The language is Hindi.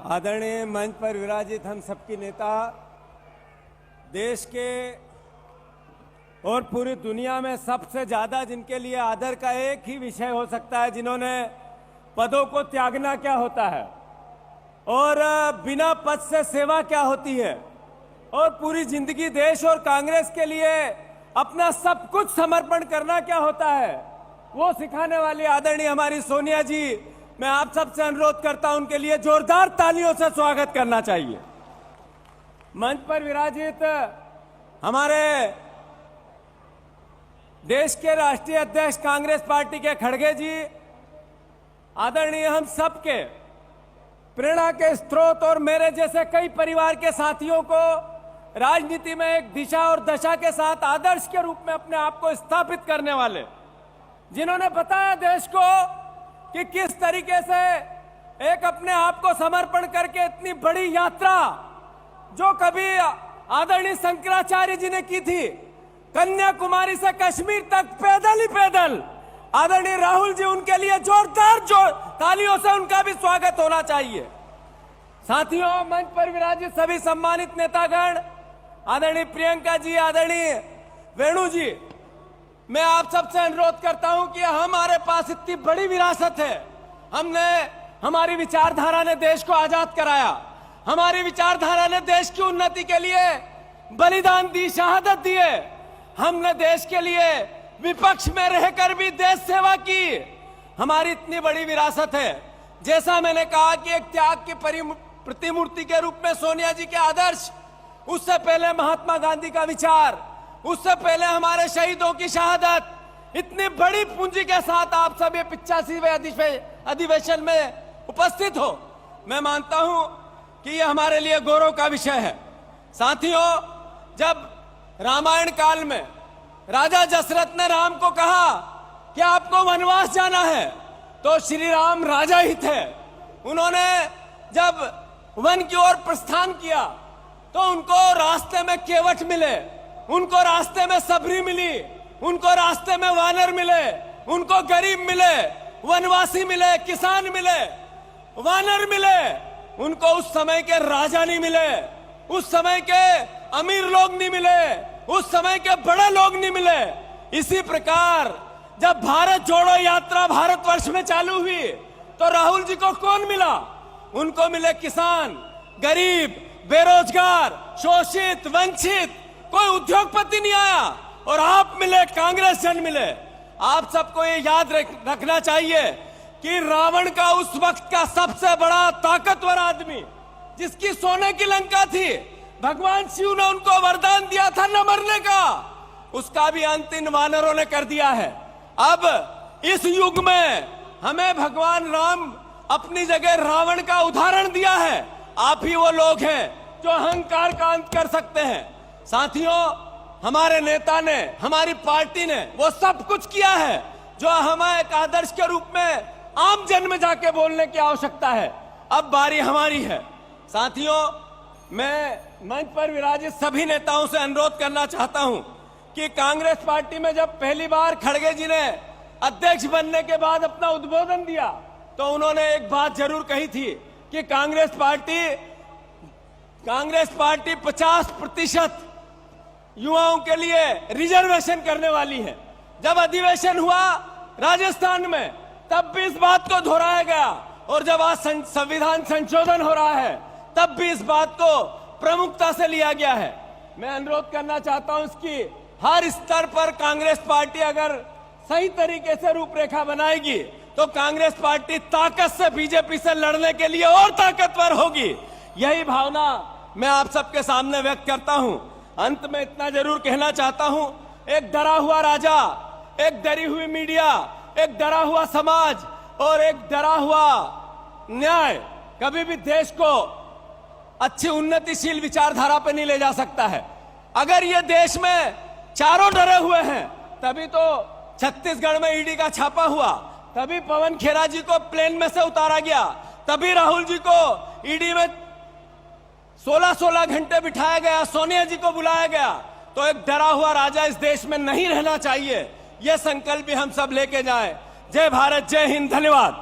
आदरणीय मंच पर विराजित हम सबकी नेता, देश के और पूरी दुनिया में सबसे ज्यादा जिनके लिए आदर का एक ही विषय हो सकता है, जिन्होंने पदों को त्यागना क्या होता है और बिना पद से सेवा क्या होती है और पूरी जिंदगी देश और कांग्रेस के लिए अपना सब कुछ समर्पण करना क्या होता है, वो सिखाने वाली आदरणीय हमारी सोनिया जी, मैं आप सबसे अनुरोध करता हूं उनके लिए जोरदार तालियों से स्वागत करना चाहिए। मंच पर विराजित हमारे देश के राष्ट्रीय अध्यक्ष कांग्रेस पार्टी के खड़गे जी, आदरणीय हम सबके प्रेरणा के स्रोत और मेरे जैसे कई परिवार के साथियों को राजनीति में एक दिशा और दशा के साथ आदर्श के रूप में अपने आप को स्थापित करने वाले, जिन्होंने बताया देश को कि किस तरीके से एक अपने आप को समर्पण करके इतनी बड़ी यात्रा जो कभी आदरणीय शंकराचार्य जी ने की थी, कन्याकुमारी से कश्मीर तक पैदल ही पैदल, आदरणीय राहुल जी, उनके लिए जोरदार तालियों से उनका भी स्वागत होना चाहिए। साथियों, मंच पर विराजित सभी सम्मानित नेतागण, आदरणीय प्रियंका जी, आदरणीय वेणु जी, मैं आप सबसे अनुरोध करता हूं कि हमारे पास इतनी बड़ी विरासत है। हमारी विचारधारा ने देश को आजाद कराया, हमारी विचारधारा ने देश की उन्नति के लिए बलिदान दी, शहादत दिए। हमने देश के लिए विपक्ष में रहकर भी देश सेवा की। हमारी इतनी बड़ी विरासत है। जैसा मैंने कहा कि एक त्याग की प्रतिमूर्ति के रूप में सोनिया जी के आदर्श, उससे पहले महात्मा गांधी का विचार, उससे पहले हमारे शहीदों की शहादत, इतनी बड़ी पूंजी के साथ आप सब ये 85वें अधिवेशन में उपस्थित हो, मैं मानता हूं कि ये हमारे लिए गौरव का विषय है। साथियों, जब रामायण काल में राजा दशरथ ने राम को कहा कि आपको वनवास जाना है, तो श्री राम राजा ही थे। उन्होंने जब वन की ओर प्रस्थान किया तो उनको रास्ते में केवट मिले, उनको रास्ते में सबरी मिली, उनको रास्ते में वानर मिले, उनको गरीब मिले, वनवासी मिले, किसान मिले, वानर मिले, उनको उस समय के राजा नहीं मिले, उस समय के अमीर लोग नहीं मिले, उस समय के बड़े लोग नहीं मिले। इसी प्रकार जब भारत जोड़ो यात्रा भारतवर्ष में चालू हुई तो राहुल जी को कौन मिला? उनको मिले किसान, गरीब, बेरोजगार, शोषित, वंचित, कोई उद्योगपति नहीं आया, और आप मिले, कांग्रेस जन मिले। आप सबको ये याद रखना चाहिए कि रावण का उस वक्त का सबसे बड़ा ताकतवर आदमी, जिसकी सोने की लंका थी, भगवान शिव ने उनको वरदान दिया था न मरने का, उसका भी अंत इन वानरों ने कर दिया है। अब इस युग में हमें भगवान राम अपनी जगह रावण का उदाहरण दिया है। आप ही वो लोग हैं जो अहंकार का अंत कर सकते हैं। साथियों, हमारे नेता ने, हमारी पार्टी ने वो सब कुछ किया है जो हमें एक आदर्श के रूप में आम जन में जाके बोलने की आवश्यकता है। अब बारी हमारी है। साथियों, मैं मंच पर विराजित सभी नेताओं से अनुरोध करना चाहता हूं कि कांग्रेस पार्टी में जब पहली बार खड़गे जी ने अध्यक्ष बनने के बाद अपना उद्बोधन दिया तो उन्होंने एक बात जरूर कही थी कि कांग्रेस पार्टी 50% युवाओं के लिए रिजर्वेशन करने वाली है। जब अधिवेशन हुआ राजस्थान में तब भी इस बात को दोहराया गया, और जब आज संविधान संशोधन हो रहा है तब भी इस बात को प्रमुखता से लिया गया है। मैं अनुरोध करना चाहता हूं इसकी हर स्तर पर कांग्रेस पार्टी अगर सही तरीके से रूपरेखा बनाएगी तो कांग्रेस पार्टी ताकत से बीजेपी से लड़ने के लिए और ताकतवर होगी। यही भावना मैं आप सबके सामने व्यक्त करता हूं। अंत में इतना जरूर कहना चाहता हूं, एक डरा हुआ राजा, एक डरी हुई मीडिया, एक डरा हुआ समाज और एक डरा हुआ न्याय कभी भी देश को अच्छी उन्नतिशील विचारधारा पर नहीं ले जा सकता है। अगर ये देश में चारों डरे हुए हैं, तभी तो छत्तीसगढ़ में ईडी का छापा हुआ, तभी पवन खेरा जी को प्लेन में से उतारा गया, तभी राहुल जी को ईडी में 16-16 घंटे बिठाया गया, सोनिया जी को बुलाया गया। तो एक डरा हुआ राजा इस देश में नहीं रहना चाहिए। यह संकल्प भी हम सब लेके जाएं। जय भारत, जय हिंद, धन्यवाद।